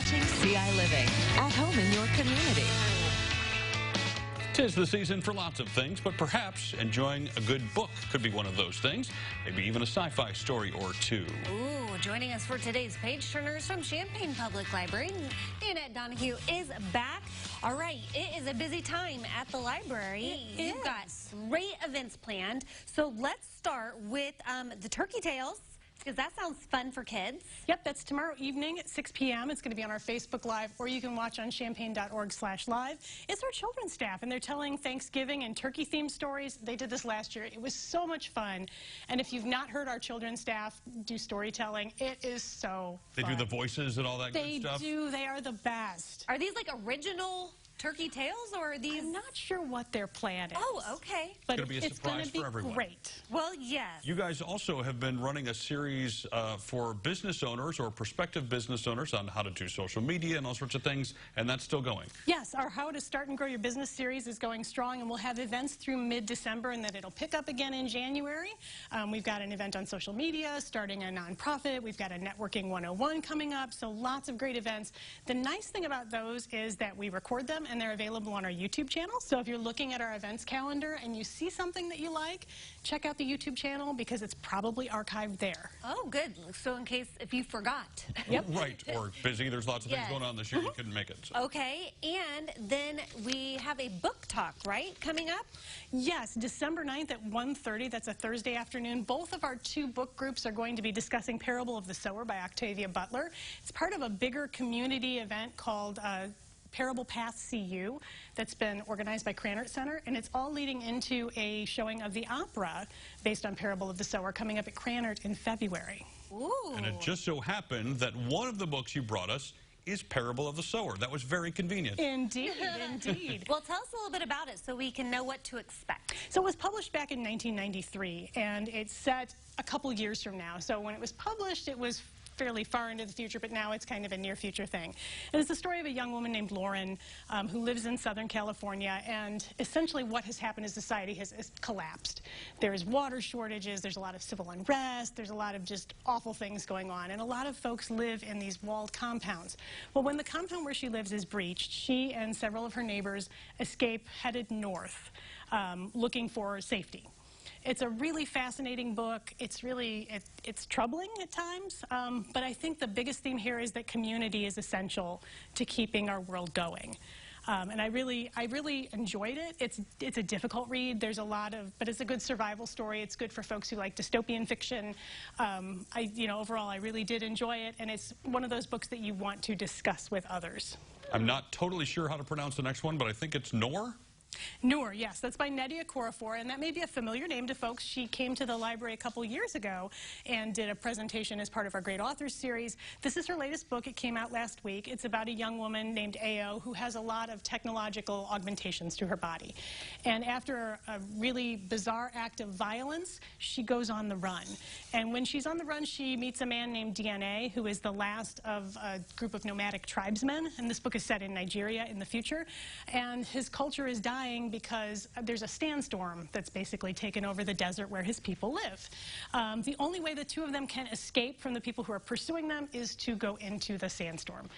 watching CI Living, at home in your community. 'Tis the season for lots of things, but perhaps enjoying a good book could be one of those things. Maybe even a sci-fi story or two. Ooh, joining us for today's Page Turners from Champaign Public Library, Annette Donahue is back. All right, it is a busy time at the library. You've got great events planned. So let's start with the Turkey Tales, because that sounds fun for kids. Yep, that's tomorrow evening at 6 p.m. It's going to be on our Facebook Live, or you can watch on champaign.org/live. It's our children's staff, and they're telling Thanksgiving and turkey-themed stories. They did this last year. It was so much fun. And if you've not heard our children's staff do storytelling, it is so fun. They do the voices and all that good stuff? They do. They are the best. Are these like original Turkey Tales, or are these? I'm not sure what their plan is. Oh, okay. But it's going to be a surprise for everyone. Great. Well, yes. You guys also have been running a series for business owners or prospective business owners on how to do social media and all sorts of things, and that's still going. Yes, our How to Start and Grow Your Business series is going strong, and we'll have events through mid-December, and then it'll pick up again in January. We've got an event on social media, starting a nonprofit. We've got a Networking 101 coming up, so lots of great events. The nice thing about those is that we record them, and they're available on our YouTube channel. So if you're looking at our events calendar and you see something that you like, check out the YouTube channel, because it's probably archived there. Oh, good. So in case if you forgot. Yep. Right, or busy. There's lots of things going on this year. You couldn't make it. So. Okay, and then we have a book talk, right, coming up? Yes, December 9th at 1:30. That's a Thursday afternoon. Both of our two book groups are going to be discussing Parable of the Sower by Octavia Butler. It's part of a bigger community event called Parable Path CU that's been organized by Cranert Center, and it's all leading into a showing of the opera based on Parable of the Sower coming up at Cranert in February. Ooh. And it just so happened that one of the books you brought us is Parable of the Sower. That was very convenient. Indeed, indeed. Well, tell us a little bit about it so we can know what to expect. So it was published back in 1993, and it's set a couple years from now. So when it was published, it was fairly far into the future, but now it's kind of a near future thing. And it's the story of a young woman named Lauren who lives in Southern California, and essentially what has happened is society has collapsed. There's water shortages, there's a lot of civil unrest, there's a lot of just awful things going on, and a lot of folks live in these walled compounds. Well, when the compound where she lives is breached, she and several of her neighbors escape, headed north, looking for safety. It's a really fascinating book. It's really, it's troubling at times, but I think the biggest theme here is that community is essential to keeping our world going. And I really enjoyed it. It's a difficult read. There's a lot of, but it's a good survival story. It's good for folks who like dystopian fiction. Overall, I really did enjoy it, and it's one of those books that you want to discuss with others. I'm not totally sure how to pronounce the next one, but I think it's Noor. Noor, yes, that's by Nadia Korafor, and that may be a familiar name to folks. She came to the library a couple years ago and did a presentation as part of our Great Authors series. This is her latest book. It came out last week. It's about a young woman named Ao who has a lot of technological augmentations to her body. And after a really bizarre act of violence, she goes on the run. And when she's on the run, she meets a man named DNA, who is the last of a group of nomadic tribesmen. And this book is set in Nigeria in the future. And his culture is dying because there's a sandstorm that's basically taken over the desert where his people live. The only way the two of them can escape from the people who are pursuing them is to go into the sandstorm.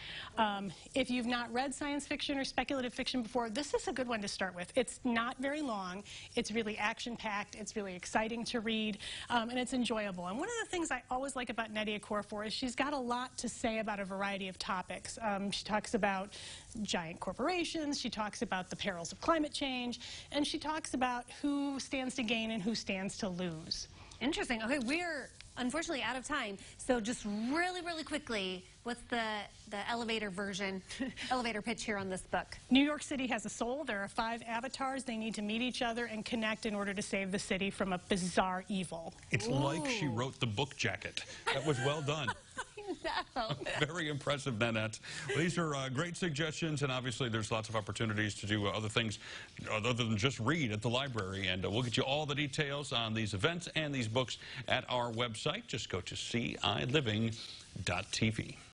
If you've not read science fiction or speculative fiction before, this is a good one to start with. It's not very long. It's really action-packed. It's really exciting to read, and it's enjoyable. And one of the things I always like about Nadia Korafor is she's got a lot to say about a variety of topics. She talks about giant corporations. She talks about the perils of climate change, and she talks about who stands to gain and who stands to lose. Interesting. Okay, we're unfortunately out of time, so just really quickly, what's the elevator version, elevator pitch here on this book? New York City has a soul. There are 5 avatars. They need to meet each other and connect in order to save the city from a bizarre evil. It's like she wrote the book jacket. That was well done. No. Very impressive, Nanette. Well, these are great suggestions, and obviously there's lots of opportunities to do other things other than just read at the library. And we'll get you all the details on these events and these books at our website. Just go to ciliving.tv.